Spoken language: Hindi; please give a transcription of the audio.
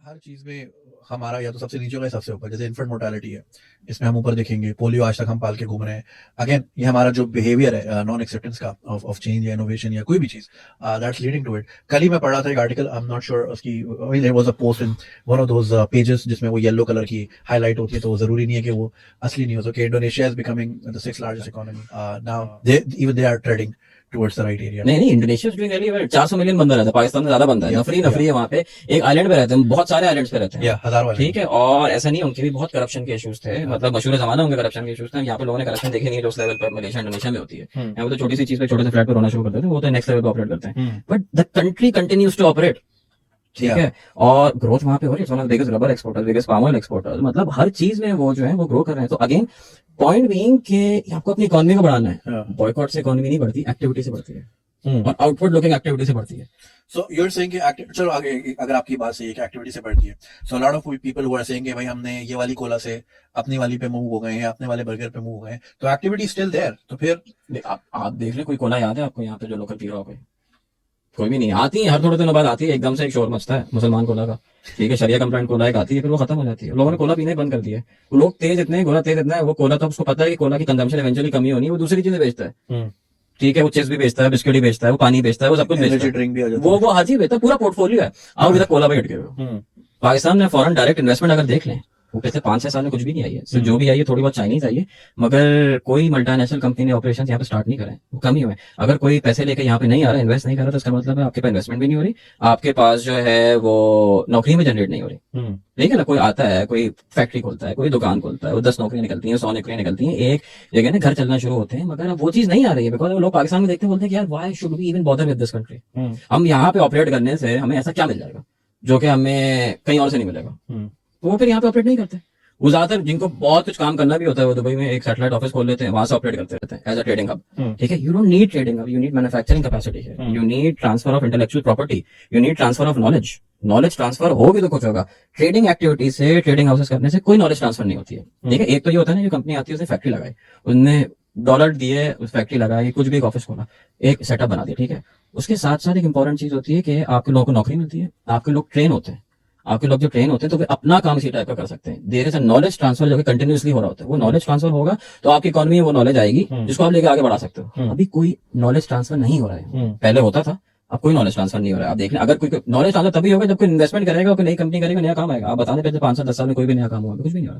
हर चीज में हमारा या तो सबसे नीचे होगा या सबसे ऊपर। जैसे इन्फेंट मोर्टालिटी है, इसमें हम ऊपर देखेंगे। पोलियो आज तक हम पाल के घूम रहे हैं। अगेन ये हमारा जो बिहेवियर है नॉन एक्सेप्टेंस का ऑफ चेंज या इनोवेशन या कोई भी चीज, दैट्स लीडिंग टू इट। कल ही मैं पढ़ रहा था एक article, I am not sure उसकी, there was a post in one of those pages जिसमें वो येलो कलर की हाईलाइट होती है, तो वो जरूरी नहीं है कि वो असली न्यूज हो कि Indonesia is becoming the 6th largest economy now, they are trading towards the right area. नहीं Indonesia doing very well. 400 million बंदा रहता है, पाकिस्तान में ज्यादा बंदा है। नफरी है वहाँ पे, एक आइलैंड पे रहते हैं, बहुत सारे आइलैंड्स पे रहते हैं, हजारों। ठीक है। और ऐसा नहीं, उनके भी बहुत करप्शन के इश्यूज थे, मतलब मशहूर जमाना उनके करप्शन के इश्यूज थे। यहाँ पे लोगों ने करप्शन देखे नहीं जो उस लेवल पर मलेशिया इंडोनेशिया में होती है। यहाँ पे तो छोटी सी चीज पे छोटे से फ्लैट पर होना शुरू करते थे, वो तो नेक्स्ट लेवल पे ऑपरेट करते हैं। But the country continues to operate, ठीक है। और ग्रोथ वहां पे हो रही है। Biggest rubber exporter, biggest palm oil exporter, मतलब हर चीज में वो जो है वो ग्रो कर रहे हैं। तो अगेन पॉइंट बीइंग कि आपको अपनी इकोनॉमी को बढ़ाना है। बॉयकॉट से इकोनॉमी नहीं बढ़ती, एक्टिविटी से बढ़ती है, और आउटपुट लुकिंग एक्टिविटी से बढ़ती है। सो यू आर सेइंग कि चलो आगे, अगर आपकी बात सही है कि एक्टिविटी से बढ़ती है, so lot of people who are saying कि भाई हमने ये वाली कोला से अपनी वाली पे मूव हो गए हैं, अपने वाले बर्गर पे मूव हो गए हैं, तो एक्टिविटी स्टिल देयर। तो फिर आप देख ले, कोई कोला याद है आपको यहाँ पे जो लोकल पी रहा हो? कोई भी नहीं। आती है, हर थोड़े दिनों बाद आती है, एकदम से एक शोर मचता है मुसलमान कोला का, ठीक है। शरिया कंप्लाइंट कोला एक आती है, फिर वो खत्म हो जाती है। लोगों ने कोला पीना ही बंद कर दिया है। लोग तेज इतने, गोला तेज इतना है, वो कोला तो उसको पता है कि कोला की कंजम्पशन इवेंचुअली कमी होनी है, वो दूसरी चीजें बेचता है, ठीक है। वो चिप्स भी बेचता है, बिस्किट भी बेचता है, वो पानी बेचता है, वो सब कुछ बेचता है, ड्रिंक भी आ जाता वो हर चीज बेचता है, पूरा पोर्टफोलियो है। आप इधर कोला पे हट गए। पाकिस्तान में फॉरेन डायरेक्ट इन्वेस्टमेंट अगर देख लें, वो पिछले 5-6 साल में कुछ भी नहीं आई है। सिर्फ जो भी आई है थोड़ी बहुत चाइनीज आई है, मगर कोई मल्टीनेशनल कंपनी ने ऑपरेशन यहाँ पे स्टार्ट नहीं करे, वो कम ही हुए। अगर कोई पैसे लेके यहाँ पे नहीं आ रहा, इन्वेस्ट नहीं कर रहा, तो इसका मतलब है आपके पास इन्वेस्टमेंट भी नहीं हो रही, आपके पास जो है वो नौकरी में जनरेट नहीं हो रही, ठीक है ना। कोई आता है, कोई फैक्ट्री खोलता है, कोई दुकान खोलता है, वो 10 नौकरियां निकलती हैं, 100 नौकरियां निकलती हैं, एक जगह ना घर चलना शुरू होते हैं, मगर अब वो चीज नहीं आ रही है। बिकॉज लोग पाकिस्तान में देखते हैं, बोलते हैं कि यार why should we even bother with this country. हम यहाँ पे ऑपरेट करने से हमें ऐसा क्या मिल जाएगा जो कि हमें कहीं और से नहीं मिलेगा, तो वो फिर यहाँ पे ऑपरेट नहीं करते। वो ज्यादातर जिनको बहुत कुछ काम करना भी होता है, वो दुबई में एक सैटेलाइट ऑफिस खोल लेते हैं, वहां से ऑपरेट करते रहते हैं एज अ ट्रेडिंग हब, ठीक है। You don't need trading hub, you need manufacturing capacity है, you need transfer of intellectual property, you need transfer of knowledge. Knowledge transfer होगी तो कुछ होगा। ट्रेडिंग एक्टिविटी से, ट्रेडिंग हाउसेस करने से कोई नॉलेज ट्रांसफर नहीं होती है, ठीक है। एक तो ये होता है ना, जो कंपनी आती है उसने फैक्ट्री लगाई, उनने डॉलर दिए, उस फैक्ट्री लगाई, कुछ भी एक ऑफिस खोला, एक सेटअप बना दिया, ठीक है। उसके साथ साथ एक इंपॉर्टेंट चीज होती है कि आपके लोगों को नौकरी मिलती है, आपके लोग ट्रेन होते हैं, आपके लोग जो ट्रेन होते हैं तो वे अपना काम इसी टाइप का कर सकते हैं। There is a knowledge transfer जो कि कंटिन्यूअसली हो रहा होता है। वो नॉलेज ट्रांसफर होगा तो आपकी इकोनॉमी में वो नॉलेज आएगी जिसको आप लेके आगे बढ़ा सकते हो। अभी कोई नॉलेज ट्रांसफर नहीं हो रहा है, पहले होता था, अब कोई नॉलेज ट्रांसफर नहीं हो रहा है। आप देख लें, अगर कोई नॉलेज ट्रांसफर तभी होगा जब कोई इन्वेस्टमेंट करेगा, कोई नई कंपनी करेगा, नया काम आएगा। आप बताने पहले 5 साल 10 साल में कोई भी नया काम होगा, कुछ भी नहीं हो रहा।